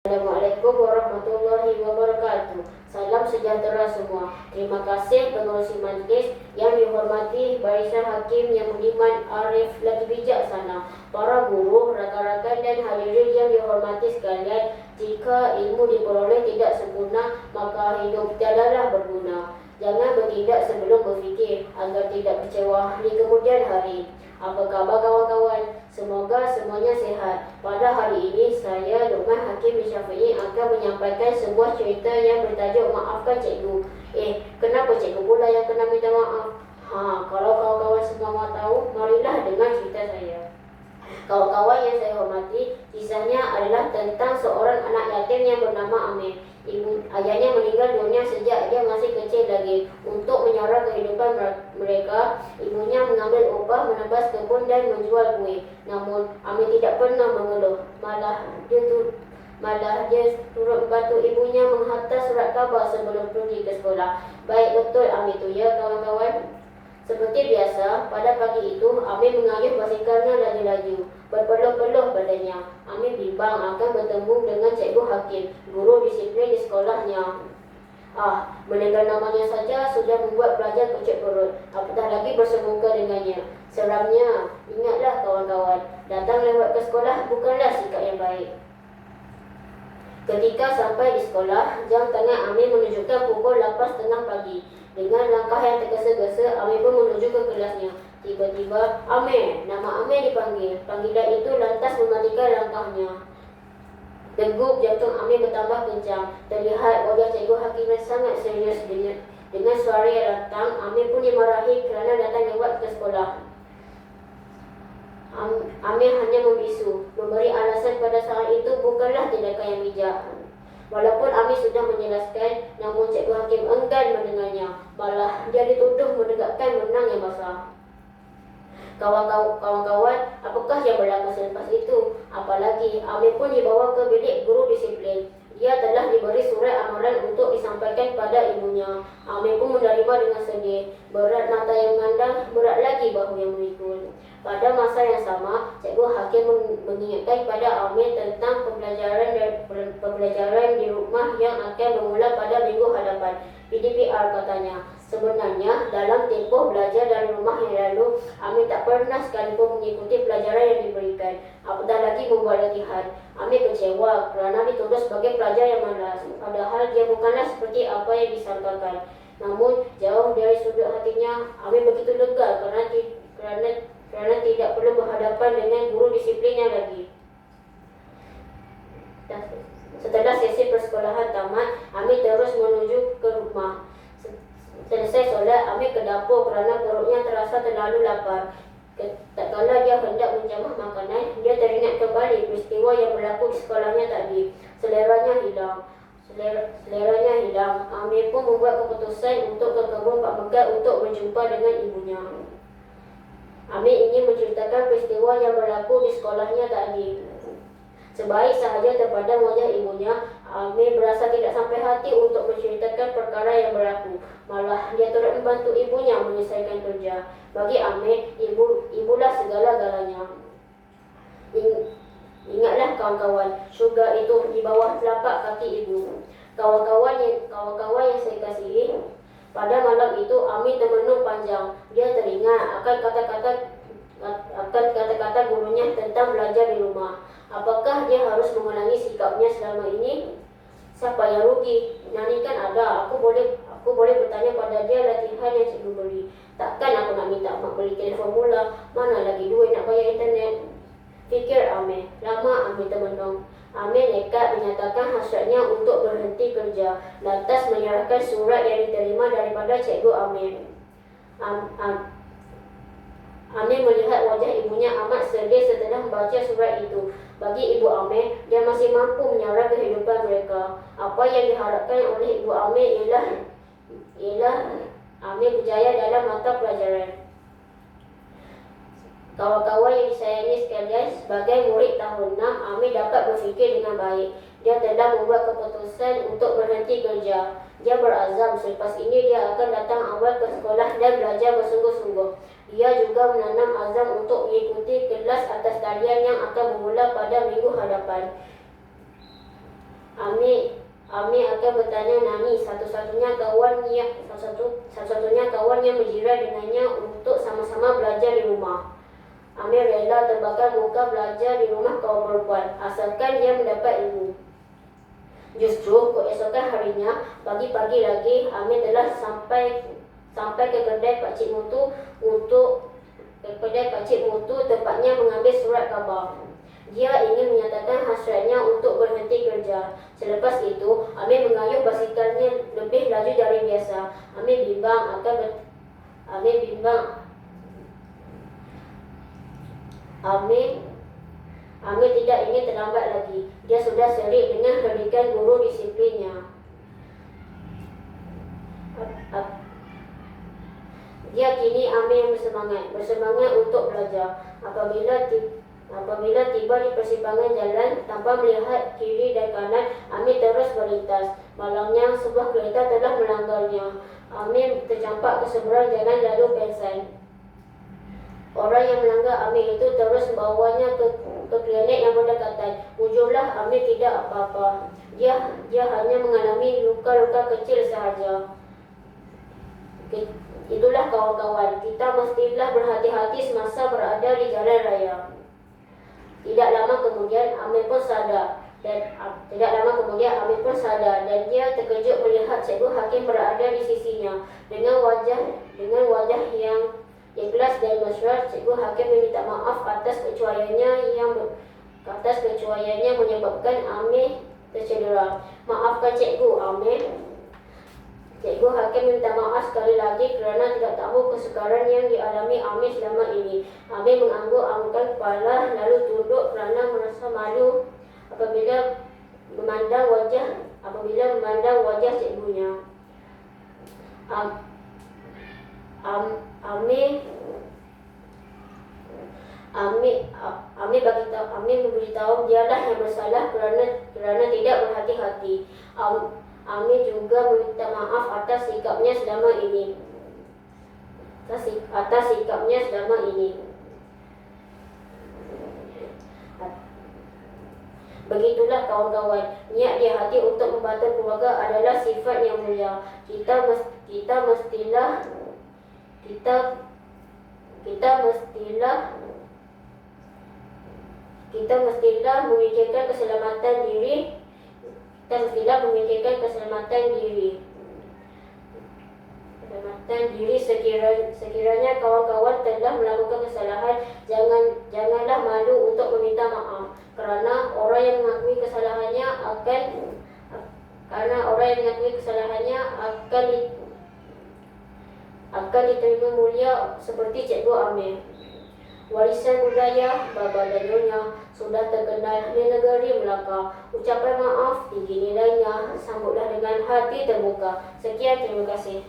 Assalamualaikum warahmatullahi wabarakatuh. Salam sejahtera semua. Terima kasih pengerusi majlis yang dihormati Barisan Hakim yang budiman, arif lagi bijaksana, para guru, rakan-rakan dan hadirin yang dihormati sekalian. Jika ilmu diperoleh tidak sempurna, maka hidup tiadalah berguna. Jangan bertindak sebelum berfikir agar tidak kecewa di kemudian hari. Apa khabar kawan-kawan? Semoga semuanya sehat. Pada hari ini saya Luqman Hakim Syafi'i akan menyampaikan sebuah cerita yang bertajuk Maafkan Cikgu. Kenapa cikgu pula yang kena minta maaf? Kalau kawan-kawan semua mau tahu, marilah dengar cerita saya. Kawan-kawan yang saya hormati, kisahnya adalah tentang seorang anak yatim yang bernama Amir. Ayahnya meninggal dunia sejak dia masih kecil lagi. Untuk menyara kehidupan mereka, ibunya mengambil upah, menebas kebun dan menjual kuih. Namun Amir tidak pernah mengeluh. Malah dia turut membantu ibunya menghantar surat khabar sebelum pergi ke sekolah. Baik betul Amir itu ya kawan-kawan. Seperti biasa, pada pagi itu Amir mengayuh basikalnya laju-laju. Berpeluh-peluh badannya. Amir bimbang akan bertemu dengan Cikgu Hakim, guru disiplin di sekolahnya. Mendengar namanya saja sudah membuat pelajar kecut perut, apatah lagi bersemuka dengannya. Seramnya. Ingatlah kawan-kawan, datang lewat ke sekolah bukanlah sikap yang baik. Ketika sampai di sekolah, jam tangan Amir menunjukkan pukul 8.30 pagi. Dengan langkah yang tergesa-gesa, Amir pun menuju ke kelasnya. Tiba-tiba, Amir, nama Amir dipanggil. Panggilan itu lantas mematikan langkahnya. Degup jantung Amir bertambah kencang. Terlihat wajah Cikgu Hakim yang sangat serius. Dengan suara yang lantang, Amir pun dimarahi kerana datang lewat ke sekolah. Amir hanya membisu. Memberi alasan pada saat itu bukanlah tindakan yang bijak. Walaupun Amir sudah menjelaskan, namun Cikgu Hakim enggan mendengarnya. Malah dia dituduh menegakkan benang yang basah. Kawan-kawan, apakah yang berlaku selepas itu? Apalagi Amir pun dibawa ke bilik guru disiplin. Dia telah diberi surat amaran untuk disampaikan pada ibunya. Amir pun menerima dengan sedih. Berat mata yang memandang, berat lagi bahu yang memikul. Pada masa yang sama, Cikgu Hakim mengingatkan pada Amir tentang pembelajaran di rumah yang akan bermula pada minggu hadapan. PDPR katanya. Sebenarnya, dalam tempoh belajar dari rumah yang lalu, Amir tak pernah sekalipun mengikuti pelajaran yang diberikan. Apatah lagi membuat latihan. Amir kecewa kerana dituduh sebagai pelajar yang malas. Padahal dia bukanlah seperti apa yang disangkakan. Namun, jauh dari sudut hatinya, Amir begitu lega kerana tidak perlu berhadapan dengan guru disiplinnya lagi. Setelah sesi persekolahan tamat, Amir terus menuju ke rumah. Selesai solat, Amir ke dapur kerana perutnya terasa terlalu lapar. Tak kala dia hendak menjamah makanan, dia teringat kembali peristiwa yang berlaku di sekolahnya tadi. Seleranya hilang. Amir pun membuat keputusan untuk ke kebun Pak Megat untuk berjumpa dengan ibunya. Amir ingin menceritakan peristiwa yang berlaku di sekolahnya tadi. Sebaik sahaja terpandang wajah ibunya, Amir berasa tidak sampai hati untuk menceritakan perkara yang berlaku. Malah dia turut membantu ibunya menyelesaikan kerja. Bagi Amir, ibulah segala-galanya. Ingatlah kawan-kawan, syurga itu di bawah telapak kaki ibu. Kawan-kawan yang saya kasihi, pada malam itu Amir termenung panjang. Dia teringat akan kata-kata gurunya tentang belajar di rumah. Apakah dia harus mengulangi sikapnya selama ini? Siapa yang rugi? Nani kan ada. Aku boleh bertanya pada dia latihan yang cikgu beri. Takkan aku nak minta mak beli telefon mula. Mana lagi duit nak bayar internet? Fikir Amir. Lama Amir termenung. Amir nekat menyatakan hasratnya untuk berhenti kerja. Lantas menyerahkan surat yang diterima daripada Cikgu Amir. Amir melihat wajah ibunya amat sedih setelah membaca surat itu. Bagi Ibu Amir, dia masih mampu menyara kehidupan mereka. Apa yang diharapkan oleh Ibu Amir ialah Amir berjaya dalam mata pelajaran. Kawan-kawan yang disayangi sekalian, sebagai murid tahun 6, Amir dapat berfikir dengan baik. Dia telah membuat keputusan untuk berhenti kerja. Dia berazam selepas ini dia akan datang awal ke sekolah dan belajar bersungguh-sungguh. Dia juga menanam azam untuk mengikuti kelas atas talian yang akan bermula pada minggu hadapan. Amir akan bertanya Nani, satu-satunya kawan yang berjiran dengannya, untuk sama-sama belajar di rumah. Amir rela terbakar muka belajar di rumah kaum perempuan, asalkan dia mendapat ilmu. Justru keesokan harinya, pagi-pagi lagi, Amir telah sampai ke kedai Pakcik Mutu tepatnya mengambil surat khabar. Dia ingin menyatakan hasratnya untuk berhenti kerja. Selepas itu, Amir mengayuh basikalnya lebih laju dari biasa. Amir tidak ingin terlambat lagi. Dia sudah serik dengan hentikan guru disiplinnya. Dia kini Amir bersemangat untuk belajar. Apabila tiba di persimpangan jalan, tanpa melihat kiri dan kanan, Amir terus berlintas. Malangnya, sebuah kereta telah melanggarnya. Amir tercampak ke seberang jalan lalu pingsan. Orang yang melanggar Amir itu terus membawanya ke klinik yang berdekatan. Ujulah Amir tidak apa-apa. Dia hanya mengalami luka-luka kecil sahaja. Itulah kawan-kawan, kita mestilah berhati-hati semasa berada di jalan raya. Tidak lama kemudian Amir pun sadar dan dia terkejut melihat Cikgu Hakim berada di sisinya. Dengan wajah yang ikhlas dan mesra, Cikgu Hakim meminta maaf atas kecuaiannya menyebabkan Amir tercedera. Maafkan Cikgu, Amir. Cikgu Hakim minta maaf sekali lagi kerana tidak tahu kesukaran yang dialami Amir selama ini. Amir mengangguk-anggukkan kepala lalu tunduk kerana merasa malu apabila memandang wajah cikgunya. Amir memberitahu dialah yang bersalah kerana tidak berhati-hati. Amir juga meminta maaf atas sikapnya selama ini. Begitulah kawan-kawan, niat di hati untuk membantu keluarga adalah sifat yang mulia. Kita mestilah memikirkan keselamatan diri. Sekiranya kawan-kawan telah melakukan kesalahan, janganlah malu untuk meminta maaf, kerana orang yang mengakui kesalahannya akan diterima mulia seperti Cikgu Amir. Warisan budaya bapa dan nyonya sudah terkenal di negeri Melaka. Ucapan maaf tinggi nilainya, sambutlah dengan hati terbuka. Sekian, terima kasih.